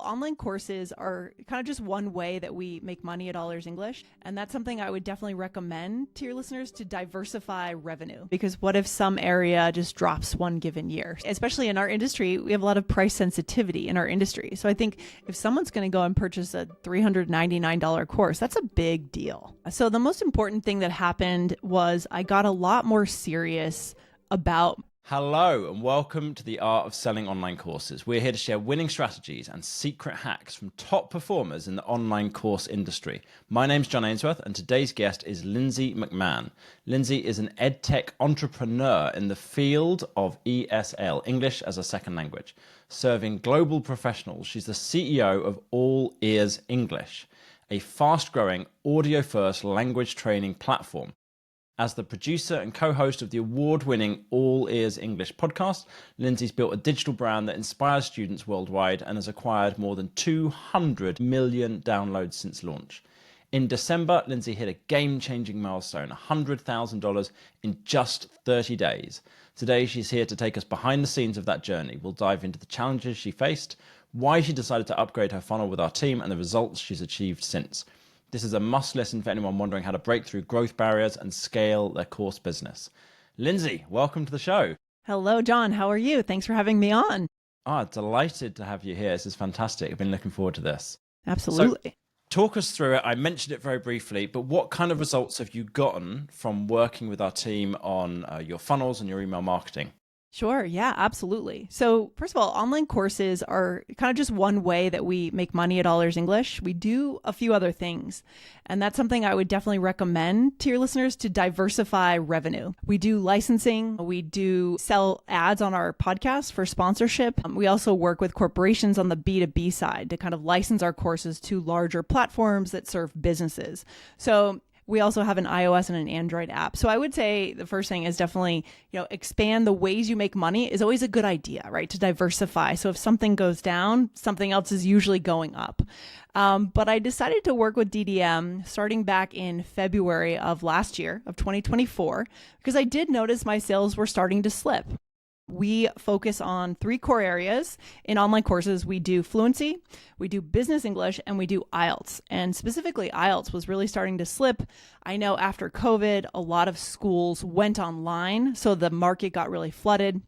online courses are kind of just one way that we make money at All Ears English. And that's something I would definitely recommend to your listeners to diversify revenue. Because what if some area just drops one given year? Especially in our industry, we have a lot of price sensitivity in our industry. So I think if someone's going to go and purchase a $399 course, that's a big deal. So the most important thing that happened was I got a lot more serious about. Hello and welcome to the Art of Selling Online Courses. We're here to share winning strategies and secret hacks from top performers in the online course industry. My name's John Ainsworth and today's guest is Lindsay McMahon. Lindsay is an edtech entrepreneur in the field of ESL, English as a Second Language. Serving global professionals, she's the CEO of All Ears English, a fast-growing audio-first language training platform. As the producer and co-host of the award-winning All Ears English podcast, Lindsay's built a digital brand that inspires students worldwide and has acquired more than 200 million downloads since launch. In December, Lindsay hit a game-changing milestone, $100,000 in just 30 days. Today, she's here to take us behind the scenes of that journey. We'll dive into the challenges she faced, why she decided to upgrade her funnel with our team, and the results she's achieved since. This is a must listen for anyone wondering how to break through growth barriers and scale their course business. Lindsay, welcome to the show. Hello, John. How are you? Thanks for having me on. Delighted to have you here. This is fantastic. I've been looking forward to this. Absolutely. So, talk us through it. I mentioned it very briefly, but what kind of results have you gotten from working with our team on your funnels and your email marketing? Sure. Yeah, absolutely. So first of all, online courses are kind of just one way that we make money at All Ears English. We do a few other things, and that's something I would definitely recommend to your listeners to diversify revenue. We do licensing. We do sell ads on our podcast for sponsorship. We also work with corporations on the B2B side to kind of license our courses to larger platforms that serve businesses. So we also have an iOS and an Android app. So I would say the first thing is definitely, expand the ways you make money is always a good idea, right? To diversify. So if something goes down, something else is usually going up. But I decided to work with DDM starting back in February of last year, of 2024, because I did notice my sales were starting to slip. We focus on 3 core areas in online courses. We do fluency, we do business English, and we do IELTS. And specifically, IELTS was really starting to slip. I know after COVID, a lot of schools went online, so the market got really flooded.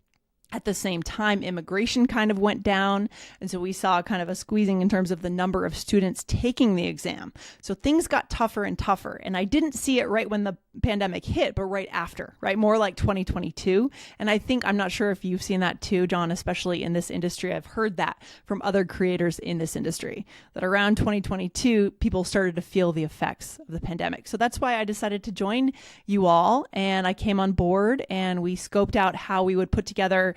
At the same time, immigration kind of went down. And so we saw kind of a squeezing in terms of the number of students taking the exam. So things got tougher and tougher. And I didn't see it right when the pandemic hit, but right after, right? More like 2022. And I'm not sure if you've seen that too, John, especially in this industry. I've heard that from other creators in this industry, that around 2022, people started to feel the effects of the pandemic. So that's why I decided to join you all. And I came on board and we scoped out how we would put together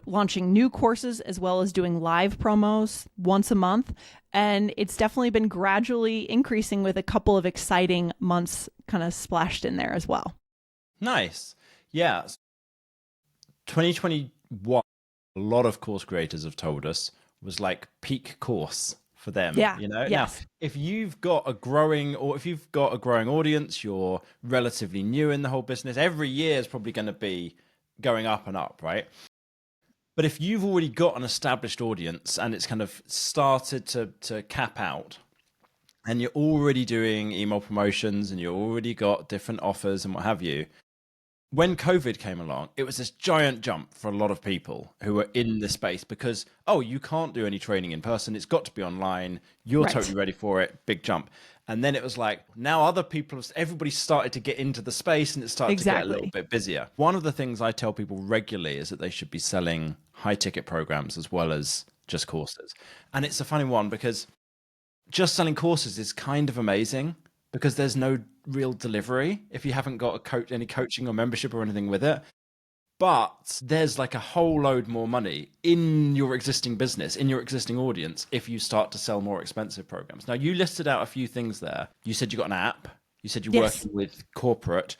launching new courses as well as doing live promos once a month. And it's definitely been gradually increasing with a couple of exciting months kind of splashed in there as well. Nice. Yeah. 2021, a lot of course creators have told us was like peak course for them. Yeah. Yes. Now, if you've got a growing audience, you're relatively new in the whole business, every year is probably going to be going up and up, right? But if you've already got an established audience and it's kind of started to cap out and you're already doing email promotions and you've already got different offers and what have you, when COVID came along, it was this giant jump for a lot of people who were in the space because, you can't do any training in person. It's got to be online. You're Right. Totally ready for it. Big jump. And then it was like, now everybody started to get into the space and it started to get a little bit busier. One of the things I tell people regularly is that they should be selling high ticket programs as well as just courses. And it's a funny one because just selling courses is kind of amazing because there's no real delivery if you haven't got any coaching or membership or anything with it. But there's like a whole load more money in your existing business, in your existing audience, if you start to sell more expensive programs. Now, you listed out a few things there. You said you got an app. You said you're working with corporate.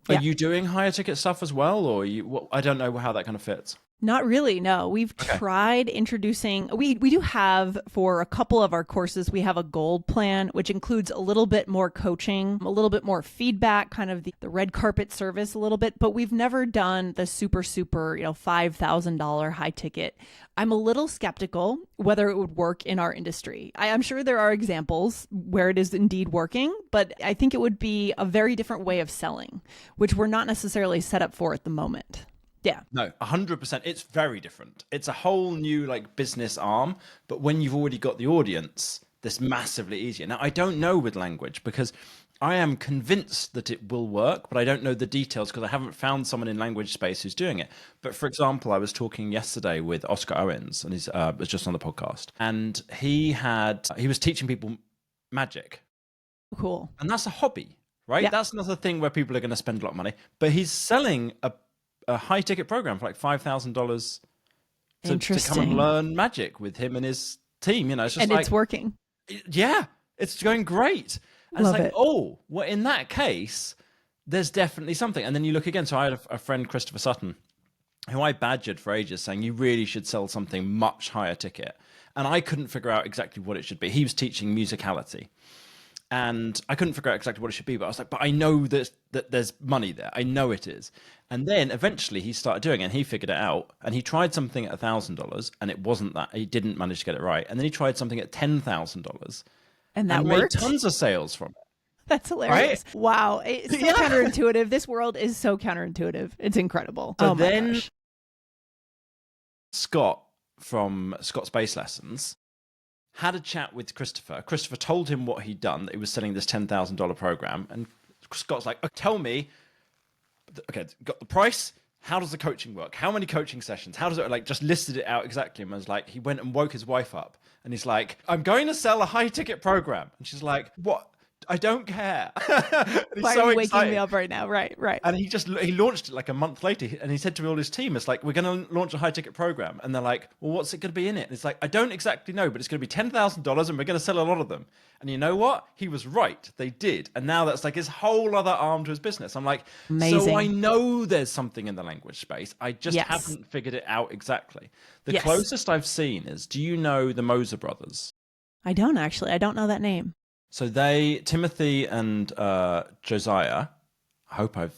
Are you doing higher ticket stuff as well? Or I don't know how that kind of fits. Not really, no. We've tried introducing, we do have for a couple of our courses, we have a gold plan, which includes a little bit more coaching, a little bit more feedback, kind of the red carpet service a little bit, but we've never done the super, $5,000 high ticket. I'm a little skeptical whether it would work in our industry. I'm sure there are examples where it is indeed working, but I think it would be a very different way of selling, which we're not necessarily set up for at the moment. Yeah. No, 100%. It's very different. It's a whole new like business arm, but when you've already got the audience, that's massively easier. Now, I don't know with language because I am convinced that it will work, but I don't know the details because I haven't found someone in language space who's doing it. But for example, I was talking yesterday with Oscar Owens, and he's was just on the podcast, and he was teaching people magic. Cool. And that's a hobby, right? Yeah. That's another thing where people are going to spend a lot of money, but he's selling a high ticket program for like $5,000 to come and learn magic with him and his team. You know, it's just it's working. Yeah, it's going great. And Love it's like, it. oh, well, in that case, there's definitely something. And then you look again. So I had a friend, Christopher Sutton, who I badgered for ages saying, you really should sell something much higher ticket. And I couldn't figure out exactly what it should be. He was teaching musicality. And I couldn't figure out exactly what it should be, but I was like, but I know that there's money there. I know it is. And then eventually he started doing it and he figured it out. And he tried something at $1,000 and it wasn't that. He didn't manage to get it right. And then he tried something at $10,000 and that made worked. tons of sales from it. That's hilarious. Right? Wow. It's so counterintuitive. This world is so counterintuitive. It's incredible. So oh my then gosh. Scott from Scott's Bass Lessons had a chat with Christopher. Christopher told him what he'd done, that he was selling this $10,000 program. And Scott's like, oh, tell me, okay, got the price. How does the coaching work? How many coaching sessions? How does it, like, just listed it out exactly. And was like, he went and woke his wife up and he's like, I'm going to sell a high ticket program. And she's like, what? I don't care. And he's Why so are you waking excited. me up right now? Right. And he launched it like a month later, and he said to all his team, it's like, we're going to launch a high ticket program. And they're like, well, what's it going to be in it? And it's like, I don't exactly know, but it's going to be $10,000 and we're going to sell a lot of them. And you know what? He was right. They did. And now that's like his whole other arm to his business. I'm like, amazing. So I know there's something in the language space. I just haven't figured it out exactly. The closest I've seen is, do you know the Moser brothers? I don't actually. I don't know that name. So Timothy and Josiah, I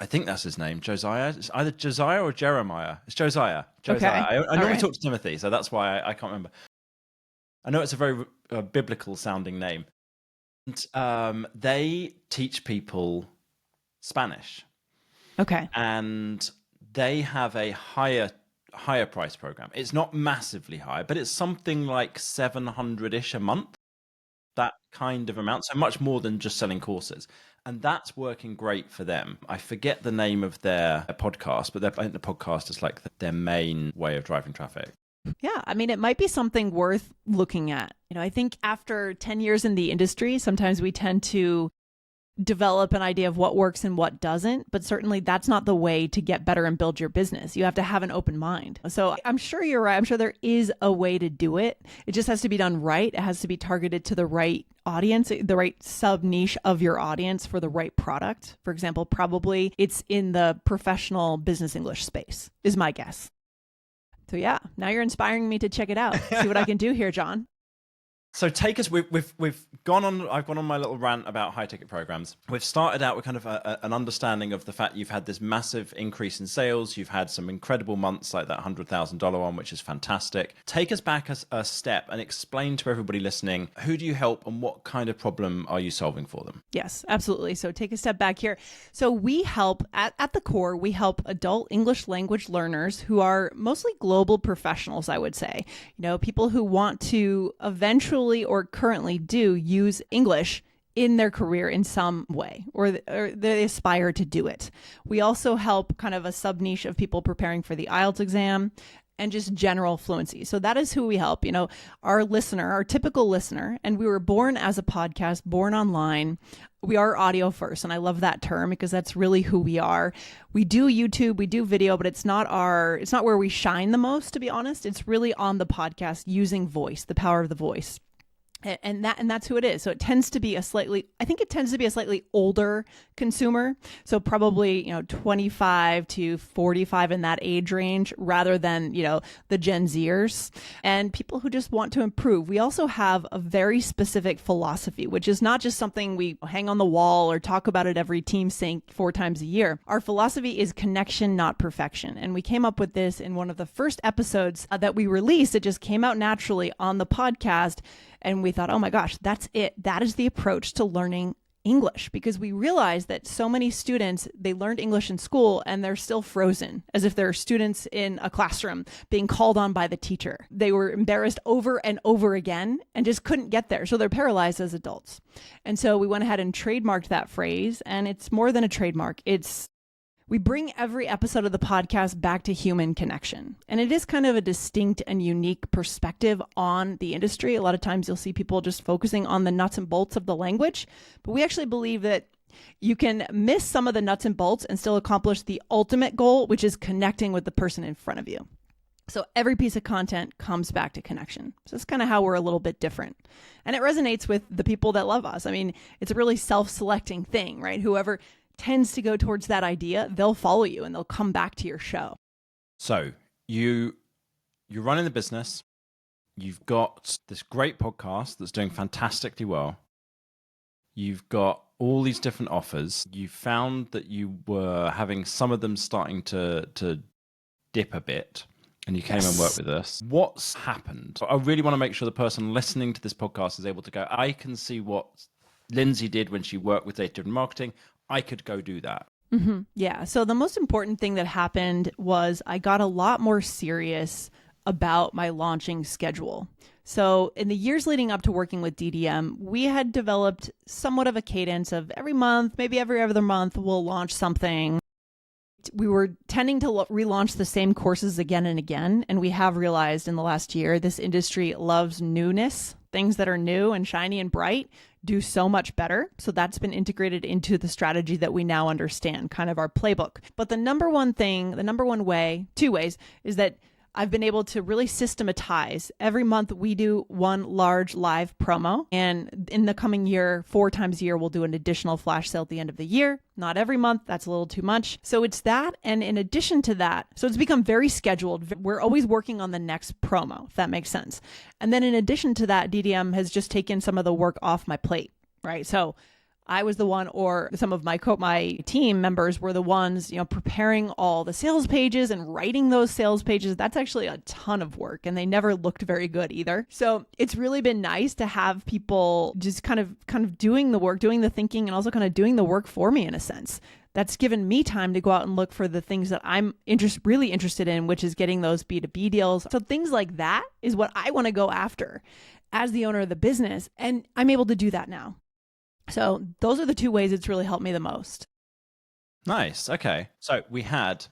think that's his name, Josiah. It's either Josiah or Jeremiah. It's Josiah. Okay. I normally talk to Timothy, so that's why I can't remember. I know it's a very biblical sounding name. And they teach people Spanish. Okay. And they have a higher price program. It's not massively high, but it's something like 700-ish a month. That kind of amount, so much more than just selling courses, and that's working great for them. I forget the name of their podcast, but I think the podcast is like their main way of driving traffic. Yeah, I mean, it might be something worth looking at. You know, I think after 10 years in the industry, sometimes we tend to develop an idea of what works and what doesn't, but certainly that's not the way to get better and build your business. You have to have an open mind. So I'm sure you're right. I'm sure there is a way to do it. It just has to be done right. It has to be targeted to the right audience, the right sub niche of your audience for the right product. For example, probably it's in the professional business English space is my guess. So yeah, now you're inspiring me to check it out. See what I can do here, John. So take us. We've gone on. I've gone on my little rant about high ticket programs. We've started out with kind of an understanding of the fact you've had this massive increase in sales. You've had some incredible months like that $100,000 one, which is fantastic. Take us back a step and explain to everybody listening, who do you help and what kind of problem are you solving for them? Yes, absolutely. So take a step back here. So we help at the core, we help adult English language learners who are mostly global professionals, I would say. You know, people who want to eventually or currently do use English in their career in some way, or they aspire to do it. We also help kind of a sub niche of people preparing for the IELTS exam and just general fluency. So that is who we help. You know, our listener, our typical listener, and we were born as a podcast, born online. We are audio first, and I love that term because that's really who we are. We do YouTube, we do video, but it's not where we shine the most, to be honest. It's really on the podcast using voice, the power of the voice. And that's who it is. So it tends to be a slightly older consumer. So probably, 25 to 45 in that age range rather than, the Gen Zers and people who just want to improve. We also have a very specific philosophy, which is not just something we hang on the wall or talk about at every team sync 4 times a year. Our philosophy is connection, not perfection. And we came up with this in one of the first episodes that we released. It just came out naturally on the podcast. And we thought, oh my gosh, that's it. That is the approach to learning English, because we realized that so many students, they learned English in school and they're still frozen, as if they're students in a classroom being called on by the teacher. They were embarrassed over and over again and just couldn't get there. So they're paralyzed as adults. And so we went ahead and trademarked that phrase. And it's more than a trademark. We bring every episode of the podcast back to human connection. And it is kind of a distinct and unique perspective on the industry. A lot of times you'll see people just focusing on the nuts and bolts of the language, but we actually believe that you can miss some of the nuts and bolts and still accomplish the ultimate goal, which is connecting with the person in front of you. So every piece of content comes back to connection. So that's kind of how we're a little bit different. And it resonates with the people that love us. I mean, it's a really self-selecting thing, right? Whoever tends to go towards that idea, they'll follow you and they'll come back to your show. So you're running the business. You've got this great podcast that's doing fantastically well. You've got all these different offers. You found that you were having some of them starting to dip a bit, and you came and worked with us. What's happened? I really want to make sure the person listening to this podcast is able to go, I can see what Lindsay did when she worked with data-driven marketing. I could go do that. Mm-hmm. Yeah. So the most important thing that happened was I got a lot more serious about my launching schedule. So in the years leading up to working with DDM, we had developed somewhat of a cadence of every month, maybe every other month, we'll launch something. We were tending to relaunch the same courses again and again. And we have realized in the last year, this industry loves newness. Things that are new and shiny and bright do so much better. So that's been integrated into the strategy that we now understand, kind of our playbook. But the number one way, 2 ways, is that I've been able to really systematize. Every month we do one large live promo. And in the coming year, 4 times a year, we'll do an additional flash sale at the end of the year. Not every month. That's a little too much. So it's that. And in addition to that, so it's become very scheduled. We're always working on the next promo, if that makes sense. And then in addition to that, DDM has just taken some of the work off my plate, right? So I was the one, or some of my team members were the ones, preparing all the sales pages and writing those sales pages. That's actually a ton of work, and they never looked very good either. So it's really been nice to have people just kind of doing the work, doing the thinking, and also kind of doing the work for me in a sense. That's given me time to go out and look for the things that I'm really interested in, which is getting those B2B deals. So things like that is what I want to go after as the owner of the business, and I'm able to do that now. So those are the 2 ways it's really helped me the most. Nice. Okay. So we had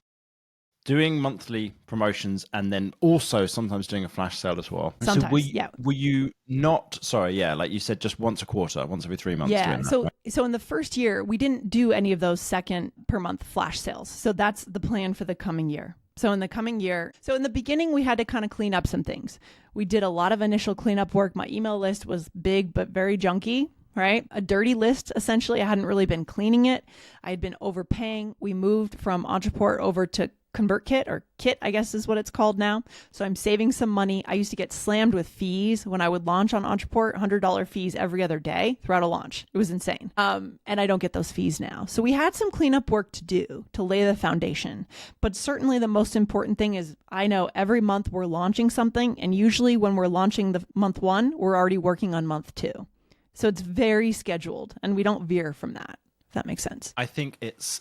doing monthly promotions and then also sometimes doing a flash sale as well. Sometimes, so were you not, like you said, just once a quarter, once every 3 months? Yeah. Doing So, that, right? so in the first year, we didn't do any of those second per month flash sales. So that's the plan for the coming year. So in the beginning, we had to kind of clean up some things. We did a lot of initial cleanup work. My email list was big, but very junky. Right? A dirty list, essentially. I hadn't really been cleaning it. I had been overpaying. We moved from Entreport over to ConvertKit, or Kit, I guess is what it's called now. So I'm saving some money. I used to get slammed with fees when I would launch on Entreport, $100 fees every other day throughout a launch. It was insane. And I don't get those fees now. So we had some cleanup work to do to lay the foundation. But certainly the most important thing is I know every month we're launching something. And usually when we're launching the month 1, we're already working on month 2. So it's very scheduled, and we don't veer from that, if that makes sense. I think it's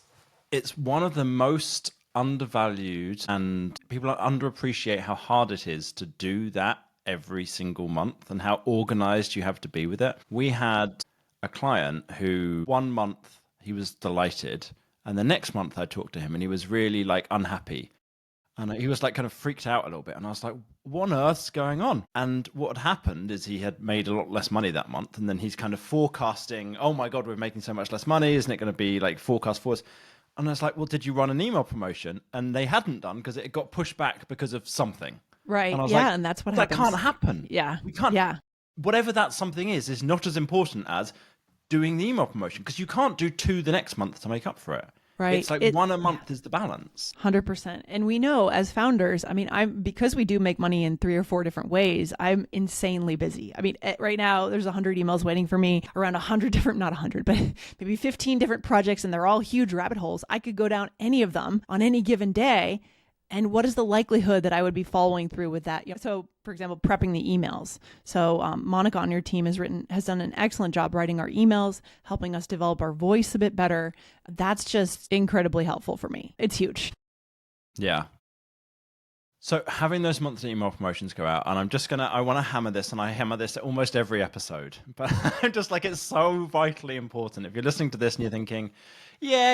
one of the most undervalued, and people underappreciate how hard it is to do that every single month and how organized you have to be with it. We had a client who 1 month he was delighted, and the next month I talked to him and he was really unhappy. And he was kind of freaked out a little bit. And I was like, what on earth's going on? And what had happened is he had made a lot less money that month. And then he's kind of forecasting, oh my God, we're making so much less money. Isn't it going to be forecast forwards? And I was like, well, did you run an email promotion? And they hadn't done because it got pushed back because of something. Right. And I was and that's what happens. That can't happen. Yeah. We can't. Yeah. whatever that something is not as important as doing the email promotion, because you can't do two the next month to make up for it. Right. It's like one a month is the balance. 100%. And we know as founders, I mean, because we do make money in 3 or 4 different ways, I'm insanely busy. I mean, right now there's 100 emails waiting for me, around 100 different, not 100, but maybe 15 different projects, and they're all huge rabbit holes. I could go down any of them on any given day. And what is the likelihood that I would be following through with that? So, for example, prepping the emails. So Monica on your team has done an excellent job writing our emails, helping us develop our voice a bit better. That's just incredibly helpful for me. It's huge. Yeah. So having those monthly email promotions go out, and I want to hammer this, and I hammer this at almost every episode, but I'm just like, it's so vitally important. If you're listening to this and you're thinking, yeah,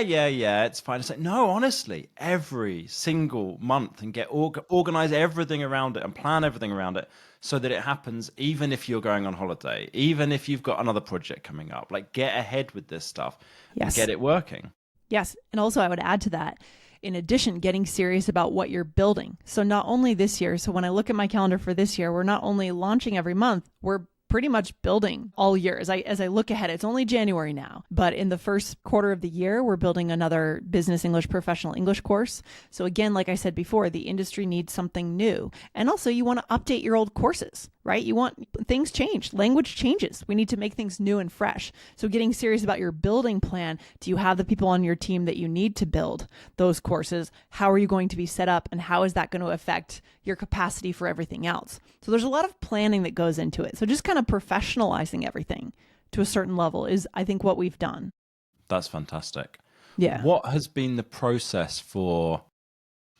it's fine. It's like, no, honestly, every single month, and organize everything around it and plan everything around it so that it happens, even if you're going on holiday, even if you've got another project coming up. Like, get ahead with this stuff and get it working. Yes. And also I would add to that, in addition, getting serious about what you're building. So not only this year, so when I look at my calendar for this year, we're not only launching every month, we're pretty much building all year. As I look ahead, it's only January now, but in the first quarter of the year, we're building another business English professional English course. So again, like I said before, the industry needs something new. And also you want to update your old courses, right? You want things change, language changes. We need to make things new and fresh. So getting serious about your building plan. Do you have the people on your team that you need to build those courses? How are you going to be set up, and how is that going to affect your capacity for everything else? So there's a lot of planning that goes into it. So just kind of professionalizing everything to a certain level is, I think, what we've done. That's fantastic. Yeah. What has been the process for,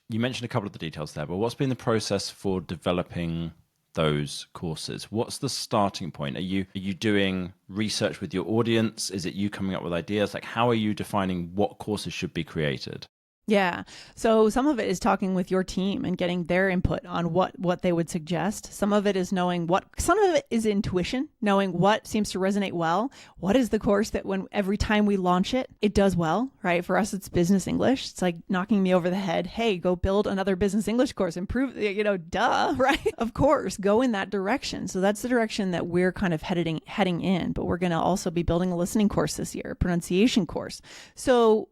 you mentioned a couple of the details there, but what's been the process for developing those courses? What's the starting point? Are you doing research with your audience? Is it you coming up with ideas? Like, how are you defining what courses should be created? Yeah. So some of it is talking with your team and getting their input on what they would suggest. Some of it is some of it is intuition, knowing what seems to resonate well. What is the course that every time we launch it, it does well, right? For us, it's business English. It's like knocking me over the head. Hey, go build another business English course, improve, duh, right? Of course, go in that direction. So that's the direction that we're kind of heading in, but we're going to also be building a listening course this year, a pronunciation course. So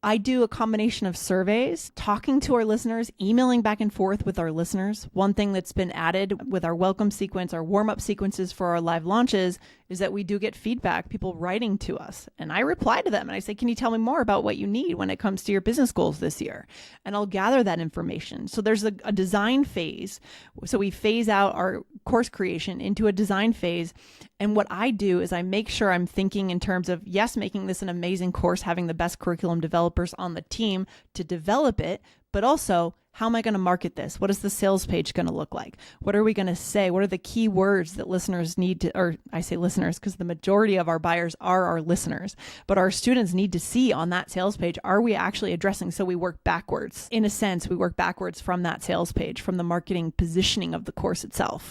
I do a combination of surveys, talking to our listeners, emailing back and forth with our listeners. One thing that's been added with our welcome sequence, our warm-up sequences for our live launches, is that we do get feedback, people writing to us. And I reply to them and I say, can you tell me more about what you need when it comes to your business goals this year? And I'll gather that information. So there's a design phase. So we phase out our course creation into a design phase. And what I do is I make sure I'm thinking in terms of, yes, making this an amazing course, having the best curriculum developers on the team to develop it, but also, how am I going to market this? What is the sales page going to look like? What are we going to say? What are the key words that listeners need to, or I say listeners because the majority of our buyers are our listeners, but our students need to see on that sales page, are we actually addressing? So we work backwards. In a sense, we work backwards from that sales page, from the marketing positioning of the course itself.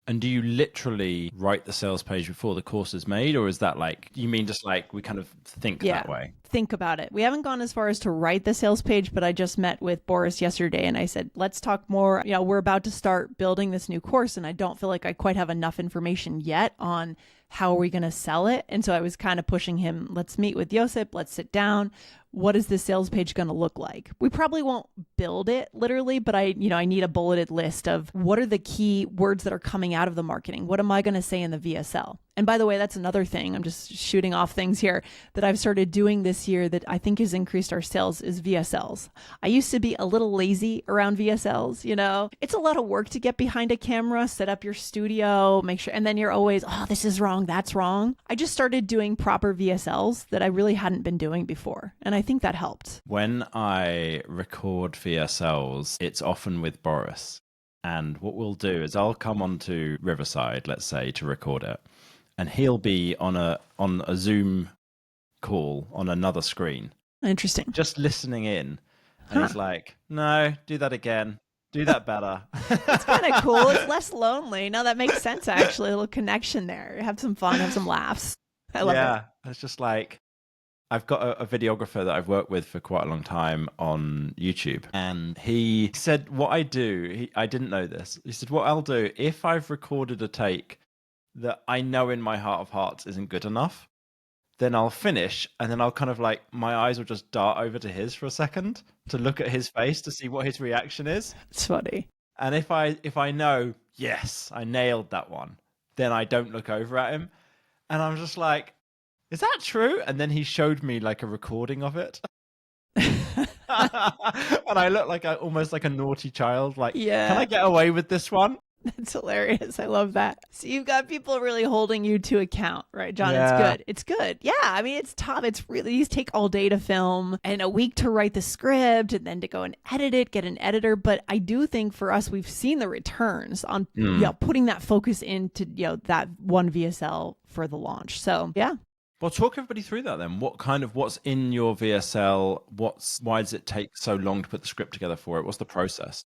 And do you literally write the sales page before the course is made? Or is that like, you mean just like we kind of think that way? Think about it. We haven't gone as far as to write the sales page, but I just met with Boris yesterday and I said, let's talk more. We're about to start building this new course and I don't feel like I quite have enough information yet on how are we going to sell it. And so I was kind of pushing him, let's meet with Josip, let's sit down. What is the sales page going to look like? We probably won't build it literally, but I need a bulleted list of what are the key words that are coming out of the marketing? What am I going to say in the VSL? And by the way, that's another thing, I'm just shooting off things here, that I've started doing this year that I think has increased our sales is VSLs. I used to be a little lazy around VSLs, It's a lot of work to get behind a camera, set up your studio, make sure, and then you're always, oh, this is wrong, that's wrong. I just started doing proper VSLs that I really hadn't been doing before. And I think that helped. When I record VSLs, it's often with Boris. And what we'll do is I'll come onto Riverside, let's say, to record it. And he'll be on a Zoom call on another screen. Interesting. Just listening in. And he's like, no, do that again. Do that better. It's kind of cool. It's less lonely. No, that makes sense, actually. A little connection there. Have some fun, have some laughs. I love it. Yeah, it's just like, I've got a videographer that I've worked with for quite a long time on YouTube. And he said, what I do, I didn't know this. He said, what I'll do, if I've recorded a take that I know in my heart of hearts isn't good enough, then I'll finish and then I'll kind of like, my eyes will just dart over to his for a second to look at his face to see what his reaction is. It's funny. And if I know, yes, I nailed that one, then I don't look over at him. And I'm just like, is that true? And then he showed me like a recording of it. And I look like almost like a naughty child. Like, Yeah. can I get away with this one? That's hilarious. I love that. So you've got people really holding you to account, right, John? Yeah. It's good. It's good. Yeah. I mean, it's tough. It's really, these take all day to film and a week to write the script and then to go and edit it, get an editor. But I do think for us, we've seen the returns on putting that focus into, that one VSL for the launch. So yeah. Well, talk everybody through that then. What's in your VSL? Why does it take so long to put the script together for it? What's the process?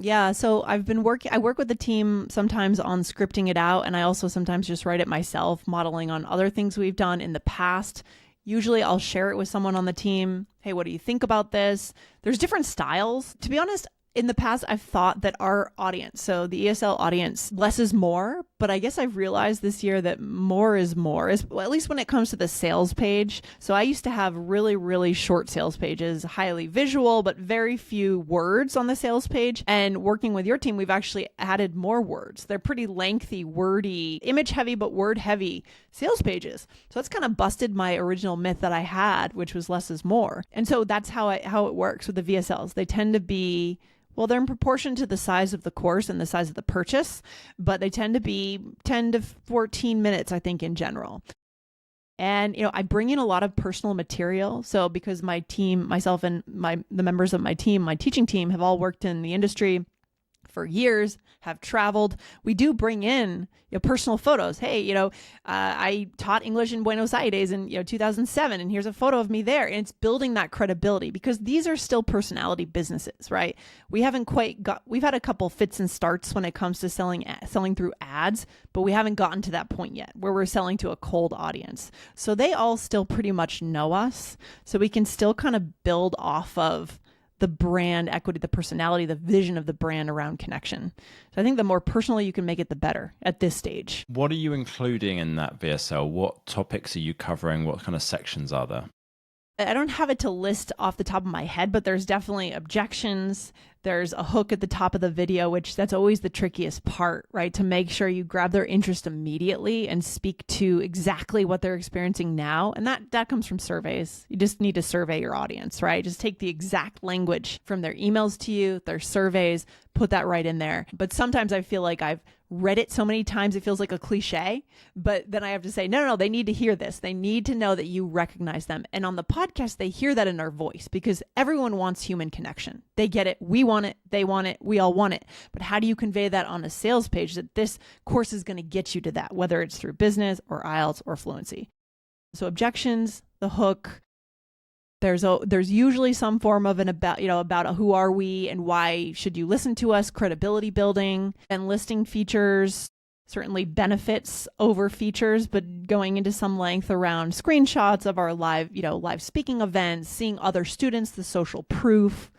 Yeah, so I work with the team sometimes on scripting it out, and I also sometimes just write it myself, modeling on other things we've done in the past. Usually I'll share it with someone on the team. Hey, what do you think about this? There's different styles. To be honest, in the past, I've thought that our audience, so the ESL audience, less is more, but I guess I've realized this year that more is more, well, at least when it comes to the sales page. So I used to have really, really short sales pages, highly visual, but very few words on the sales page. And working with your team, we've actually added more words. They're pretty lengthy, wordy, image heavy, but word heavy sales pages. So that's kind of busted my original myth that I had, which was less is more. And so that's how it works with the VSLs. They tend to be, well, they're in proportion to the size of the course and the size of the purchase, but they tend to be 10 to 14 minutes, I think, in general. And, I bring in a lot of personal material. So because my team, myself and the members of my team, my teaching team have all worked in the industry for years, have traveled, we do bring in personal photos. Hey, I taught English in Buenos Aires in 2007, and here's a photo of me there. And it's building that credibility because these are still personality businesses, right? We've had a couple fits and starts when it comes to selling through ads, but we haven't gotten to that point yet where we're selling to a cold audience. So they all still pretty much know us. So we can still kind of build off of the brand equity, the personality, the vision of the brand around connection. So I think the more personal you can make it, the better at this stage. What are you including in that VSL? What topics are you covering? What kind of sections are there? I don't have it to list off the top of my head, but there's definitely objections. There's a hook at the top of the video, which that's always the trickiest part, right? To make sure you grab their interest immediately and speak to exactly what they're experiencing now. And that comes from surveys. You just need to survey your audience, right? Just take the exact language from their emails to you, their surveys, put that right in there. But sometimes I feel like I've read it so many times it feels like a cliche, but then I have to say, no, they need to hear this. They need to know that you recognize them. And on the podcast, they hear that in our voice because everyone wants human connection. They get it. We want it. They want it. We all want it. But how do you convey that on a sales page that this course is going to get you to that, whether it's through business or IELTS or fluency? So objections, the hook. There's usually some form of an about who are we and why should you listen to us, credibility building, and listing features, certainly benefits over features, but going into some length around screenshots of our live speaking events, seeing other students, the social proof,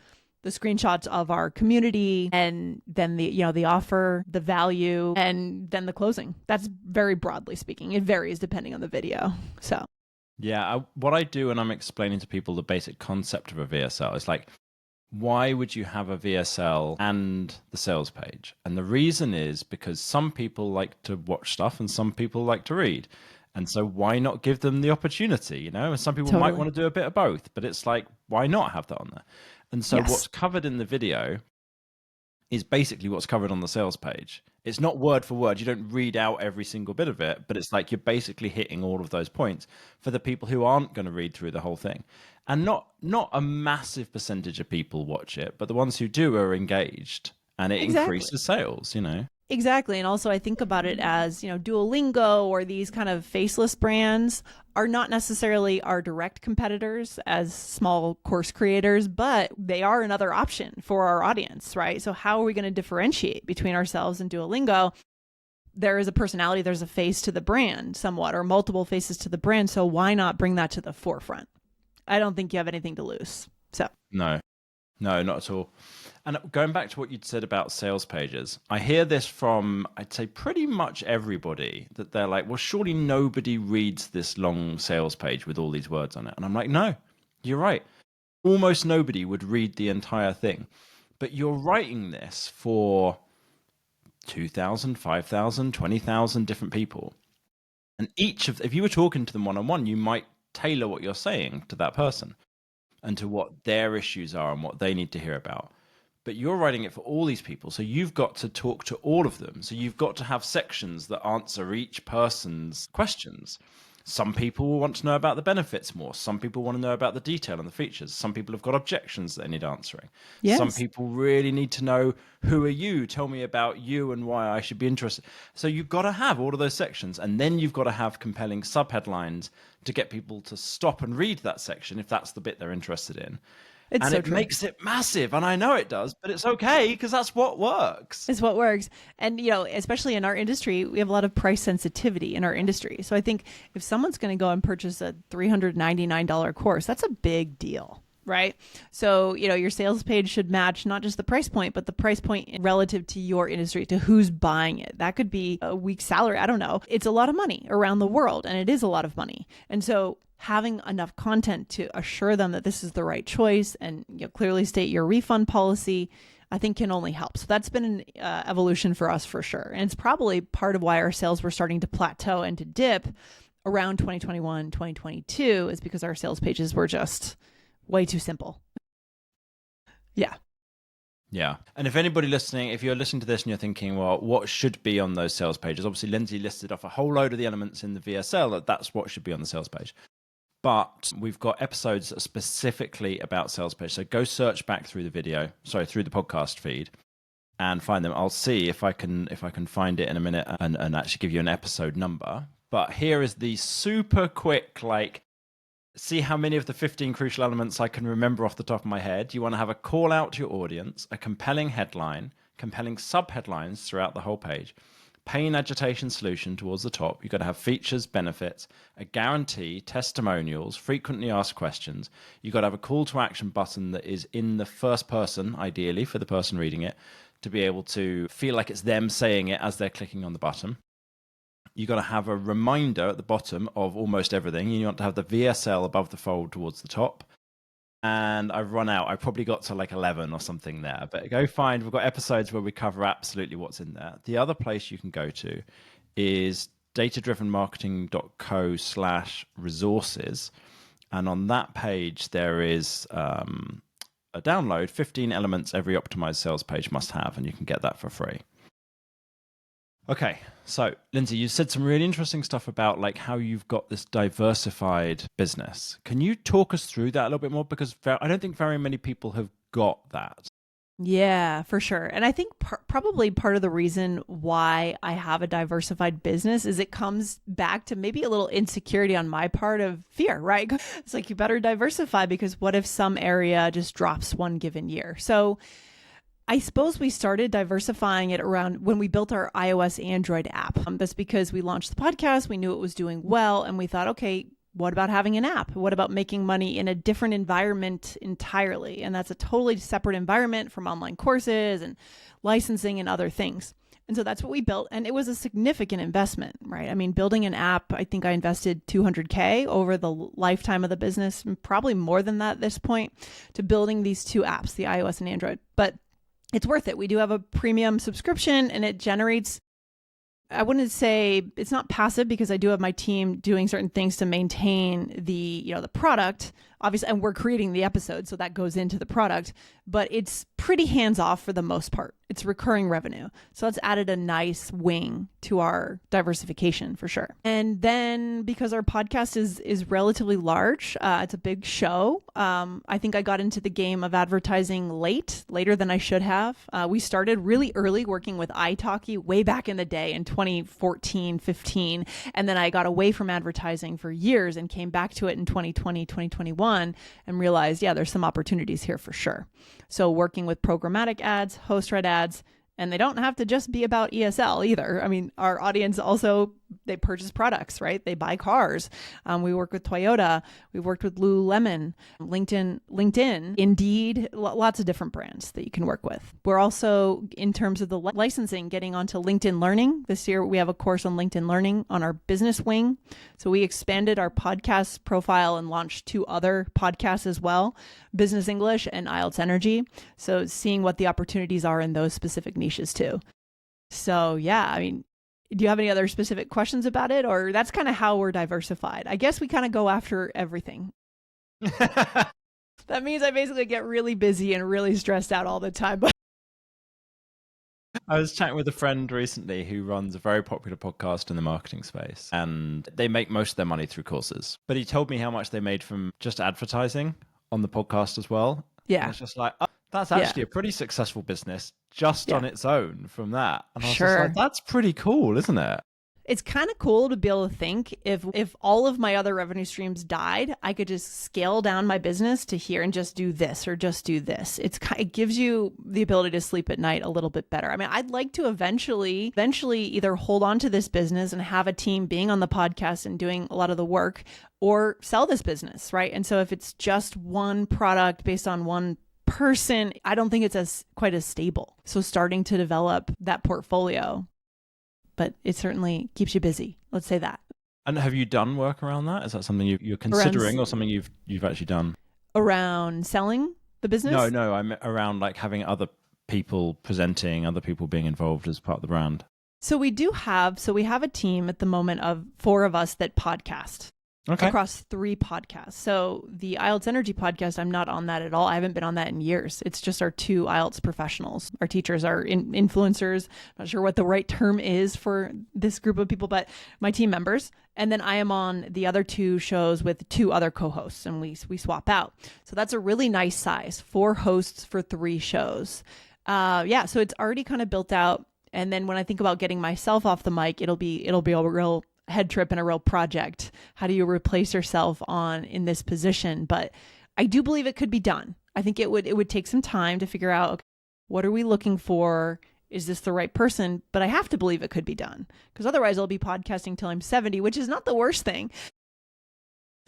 the screenshots of our community, and then the offer, the value, and then the closing. That's very broadly speaking. It varies depending on the video. So. Yeah, what I do when I'm explaining to people the basic concept of a VSL is like, why would you have a VSL and the sales page? And the reason is because some people like to watch stuff and some people like to read. And so why not give them the opportunity, And some people might want to do a bit of both, but it's like, why not have that on there? And so what's covered in the video is basically what's covered on the sales page. It's not word for word. You don't read out every single bit of it, but it's like you're basically hitting all of those points for the people who aren't going to read through the whole thing. And not a massive percentage of people watch it, but the ones who do are engaged, and it increases sales, Exactly. And also I think about it as, Duolingo or these kind of faceless brands are not necessarily our direct competitors as small course creators, but they are another option for our audience, right? So how are we going to differentiate between ourselves and Duolingo? There is a personality, there's a face to the brand somewhat, or multiple faces to the brand. So why not bring that to the forefront? I don't think you have anything to lose. So No, not at all. And going back to what you'd said about sales pages, I hear this from, I'd say, pretty much everybody, that they're like, well, surely nobody reads this long sales page with all these words on it. And I'm like, no, you're right. Almost nobody would read the entire thing. But you're writing this for 2,000, 5,000, 20,000 different people. And if you were talking to them one-on-one, you might tailor what you're saying to that person and to what their issues are and what they need to hear about. But you're writing it for all these people. So you've got to talk to all of them. So you've got to have sections that answer each person's questions. Some people will want to know about the benefits more. Some people want to know about the detail and the features. Some people have got objections that they need answering. Yes. Some people really need to know, who are you? Tell me about you and why I should be interested. So you've got to have all of those sections. And then you've got to have compelling subheadlines to get people to stop and read that section if that's the bit they're interested in. It's and so it true. makes it massive. And I know it does, but it's okay because that's what works. It's what works. And, especially in our industry, we have a lot of price sensitivity in our industry. So I think if someone's going to go and purchase a $399 course, that's a big deal, right? So, your sales page should match not just the price point, but the price point relative to your industry, to who's buying it. That could be a week's salary. I don't know. It's a lot of money around the world, and it is a lot of money. And so having enough content to assure them that this is the right choice and clearly state your refund policy, I think can only help. So that's been an evolution for us for sure. And it's probably part of why our sales were starting to plateau and to dip around 2021, 2022 is because our sales pages were just way too simple. Yeah. Yeah. And if anybody listening, if you're listening to this and you're thinking, well, what should be on those sales pages? Obviously, Lindsay listed off a whole load of the elements in the VSL. That's what should be on the sales page. But we've got episodes specifically about sales page. So go search back through the podcast feed and find them. I'll see if I can find it in a minute and actually give you an episode number. But here is the super quick, see how many of the 15 crucial elements I can remember off the top of my head. You want to have a call out to your audience, a compelling headline, compelling subheadlines throughout the whole page, pain agitation solution towards the top. You've got to have features, benefits, a guarantee, testimonials, frequently asked questions. You've got to have a call to action button that is in the first person, ideally for the person reading it, to be able to feel like it's them saying it as they're clicking on the button. You've got to have a reminder at the bottom of almost everything. You want to have the VSL above the fold towards the top. And I've run out. I probably got to 11 or something there. But go find, we've got episodes where we cover absolutely what's in there. The other place you can go to is datadrivenmarketing.co/resources. And on that page, there is a download, 15 elements every optimized sales page must have. And you can get that for free. Okay, so Lindsay, you said some really interesting stuff about how you've got this diversified business. Can you talk us through that a little bit more? Because I don't think very many people have got that. Yeah, for sure. And I think probably part of the reason why I have a diversified business is it comes back to maybe a little insecurity on my part of fear, right? It's you better diversify because what if some area just drops one given year? So I suppose we started diversifying it around when we built our iOS Android app. That's because we launched the podcast. We knew it was doing well. And we thought, okay, what about having an app? What about making money in a different environment entirely? And that's a totally separate environment from online courses and licensing and other things. And so that's what we built. And it was a significant investment, right? I mean, building an app, I think I invested $200K over the lifetime of the business, and probably more than that at this point, to building these two apps, the iOS and Android. But it's worth it. We do have a premium subscription and it generates, I wouldn't say it's not passive because I do have my team doing certain things to maintain the product, obviously, and we're creating the episode. So that goes into the product, but it's pretty hands off for the most part. It's recurring revenue. So that's added a nice wing to our diversification for sure. And then because our podcast is relatively large, it's a big show. I think I got into the game of advertising later than I should have. We started really early working with italki way back in the day in 2014, 15. And then I got away from advertising for years and came back to it in 2020, 2021 and realized, there's some opportunities here for sure. So working with programmatic ads, host read ads, and they don't have to just be about ESL either. I mean, our audience also they purchase products, right? They buy cars. We work with Toyota. We've worked with Lululemon, LinkedIn, Indeed, lots of different brands that you can work with. We're also, in terms of the licensing, getting onto LinkedIn Learning. This year, we have a course on LinkedIn Learning on our business wing. So we expanded our podcast profile and launched 2 other podcasts as well, Business English and IELTS Energy. So seeing what the opportunities are in those specific niches too. So yeah, I mean, do you have any other specific questions about it? Or that's kind of how we're diversified. I guess we kind of go after everything. That means I basically get really busy and really stressed out all the time. But I was chatting with a friend recently who runs a very popular podcast in the marketing space, and they make most of their money through courses. But he told me how much they made from just advertising on the podcast as well. yeah, And it's just like, oh, that's actually a pretty successful business just on its own from that. And I was just like, that's pretty cool, isn't it? It's kind of cool to be able to think if all of my other revenue streams died, I could just scale down my business to here and just do this or just do this. It gives you the ability to sleep at night a little bit better. I mean, I'd like to eventually either hold on to this business and have a team being on the podcast and doing a lot of the work, or sell this business, right? And so if it's just one product based on one person, I don't think it's quite as stable. So starting to develop that portfolio, but it certainly keeps you busy. Let's say that. And have you done work around that? Is that something you're considering, or something you've actually done? Around selling the business? No, I'm around like having other people presenting, other people being involved as part of the brand. So we have a team at the moment of 4 of us that podcast. Okay. Across 3 podcasts. So the IELTS Energy podcast, I'm not on that at all. I haven't been on that in years. It's just our 2 IELTS professionals. Our teachers are influencers. I'm not sure what the right term is for this group of people, but my team members. And then I am on the other 2 shows with 2 other co-hosts, and we swap out. So that's a really nice size, 4 hosts for 3 shows. So it's already kind of built out. And then when I think about getting myself off the mic, it'll be a real head trip and a real project. How do you replace yourself in this position? But I do believe it could be done. I think it would take some time to figure out, okay, what are we looking for? Is this the right person? But I have to believe it could be done, because otherwise I'll be podcasting till I'm 70, which is not the worst thing.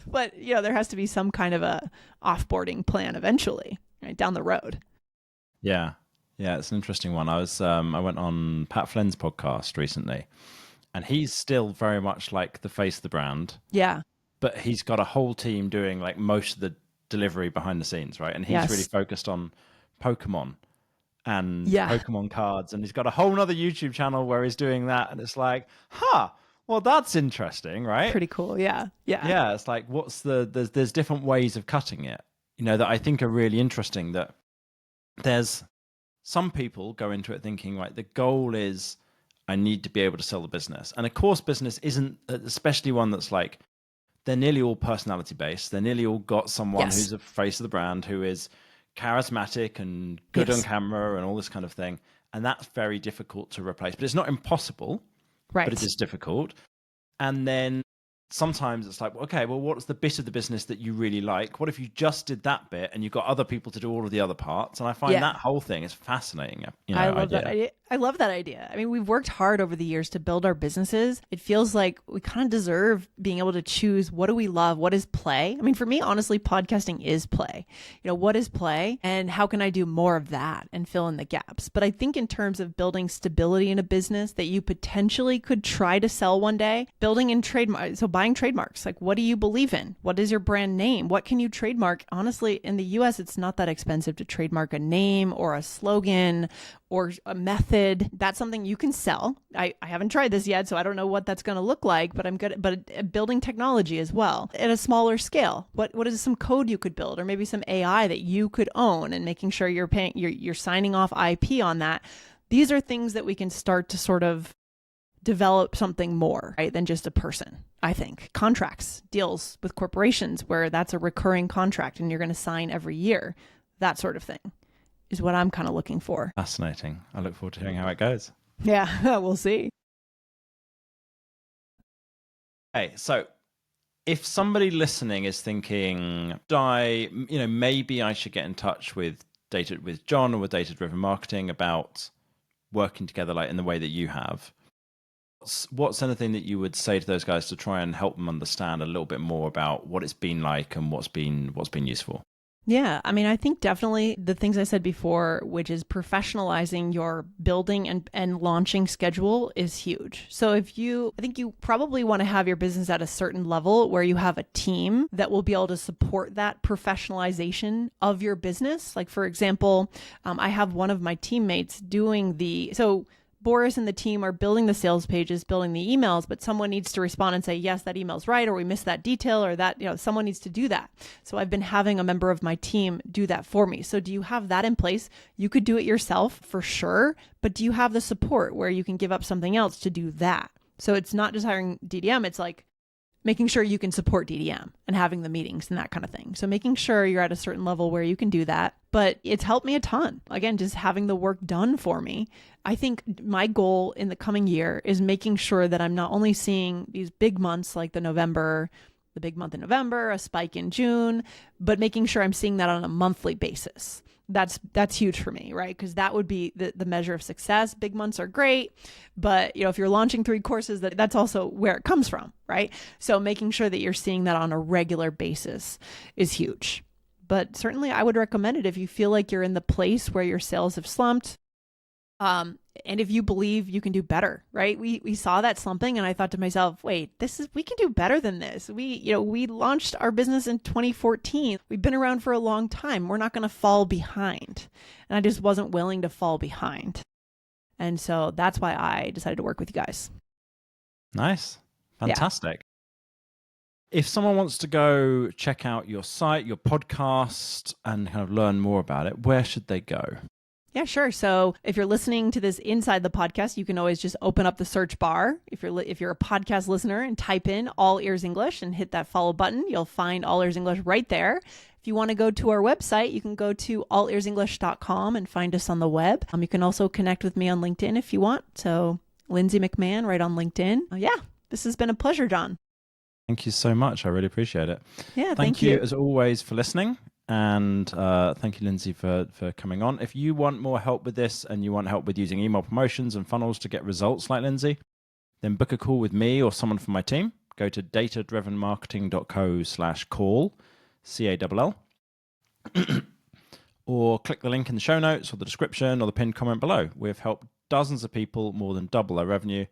But there has to be some kind of a offboarding plan eventually, right, down the road. Yeah, it's an interesting one. I went on Pat Flynn's podcast recently. And he's still very much like the face of the brand. Yeah. But he's got a whole team doing like most of the delivery behind the scenes, right? And he's really focused on Pokemon and Pokemon cards. And he's got a whole nother YouTube channel where he's doing that. And it's like, well, that's interesting, right? Pretty cool. Yeah. Yeah. It's like, there's different ways of cutting it, that I think are really interesting. That there's some people go into it thinking, right, the goal is, I need to be able to sell the business. And a course business isn't, especially one that's like, they're nearly all personality based. They're nearly all got someone who's the face of the brand, who is charismatic and good on camera and all this kind of thing. And that's very difficult to replace. But it's not impossible, right? But it is difficult. And then sometimes it's like, okay, well, what's the bit of the business that you really like? What if you just did that bit and you got other people to do all of the other parts? And I find that whole thing is fascinating. I love that idea. I love that idea. I mean, we've worked hard over the years to build our businesses. It feels like we kind of deserve being able to choose, what do we love? What is play? I mean, for me, honestly, podcasting is play. What is play, and how can I do more of that and fill in the gaps? But I think in terms of building stability in a business that you potentially could try to sell one day, building in trademark, so buying trademarks, like, what do you believe in? What is your brand name? What can you trademark? Honestly, in the US, it's not that expensive to trademark a name or a slogan or a method. That's something you can sell. I haven't tried this yet, so I don't know what that's going to look like, but I'm good at building technology as well at a smaller scale. What is some code you could build, or maybe some AI that you could own, and making sure you're signing off IP on that. These are things that we can start to sort of develop something more, right, than just a person. I think contracts, deals with corporations where that's a recurring contract and you're going to sign every year, that sort of thing is what I'm kind of looking for. Fascinating. I look forward to hearing how it goes. Yeah, we'll see. Okay, so if somebody listening is thinking, maybe I should get in touch with John or with Data Driven Marketing about working together like in the way that you have, What's anything that you would say to those guys to try and help them understand a little bit more about what it's been like and what's been useful? Yeah, I mean, I think definitely the things I said before, which is professionalizing your building and launching schedule, is huge. So I think you probably want to have your business at a certain level where you have a team that will be able to support that professionalization of your business. Like, for example, I have one of my teammates so Boris and the team are building the sales pages, building the emails, but someone needs to respond and say, yes, that email's right, or we missed that detail, or that, someone needs to do that. So I've been having a member of my team do that for me. So do you have that in place? You could do it yourself for sure, but do you have the support where you can give up something else to do that? So it's not just hiring DDM, it's like making sure you can support DDM and having the meetings and that kind of thing. So making sure you're at a certain level where you can do that. But it's helped me a ton. Again, just having the work done for me. I think my goal in the coming year is making sure that I'm not only seeing these big months like the big month in November, a spike in June, but making sure I'm seeing that on a monthly basis. That's huge for me, right? Because that would be the measure of success. Big months are great, but if you're launching 3 courses, that's also where it comes from, right? So making sure that you're seeing that on a regular basis is huge. But certainly I would recommend it if you feel like you're in the place where your sales have slumped. And if you believe you can do better, right? We saw that slumping and I thought to myself, wait, we can do better than this. We launched our business in 2014. We've been around for a long time. We're not going to fall behind. And I just wasn't willing to fall behind. And so that's why I decided to work with you guys. Nice. Fantastic. Yeah. If someone wants to go check out your site, your podcast, and kind of learn more about it, where should they go? Yeah, sure. So if you're listening to this inside the podcast, you can always just open up the search bar. If you're a podcast listener and type in All Ears English and hit that follow button, you'll find All Ears English right there. If you want to go to our website, you can go to allearsenglish.com and find us on the web. You can also connect with me on LinkedIn if you want. So Lindsay McMahon right on LinkedIn. Yeah, this has been a pleasure, John. Thank you so much. I really appreciate it. Yeah, thank you as always for listening. And thank you, Lindsay, for coming on. If you want more help with this and you want help with using email promotions and funnels to get results like Lindsay, then book a call with me or someone from my team. Go to datadrivenmarketing.co/call, CALL, or click the link in the show notes or the description or the pinned comment below. We've helped dozens of people more than double their revenue,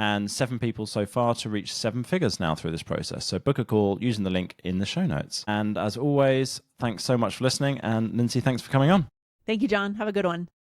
and 7 people so far to reach 7 figures now through this process. So book a call using the link in the show notes. And as always, thanks so much for listening. And Lindsay, thanks for coming on. Thank you, John. Have a good one.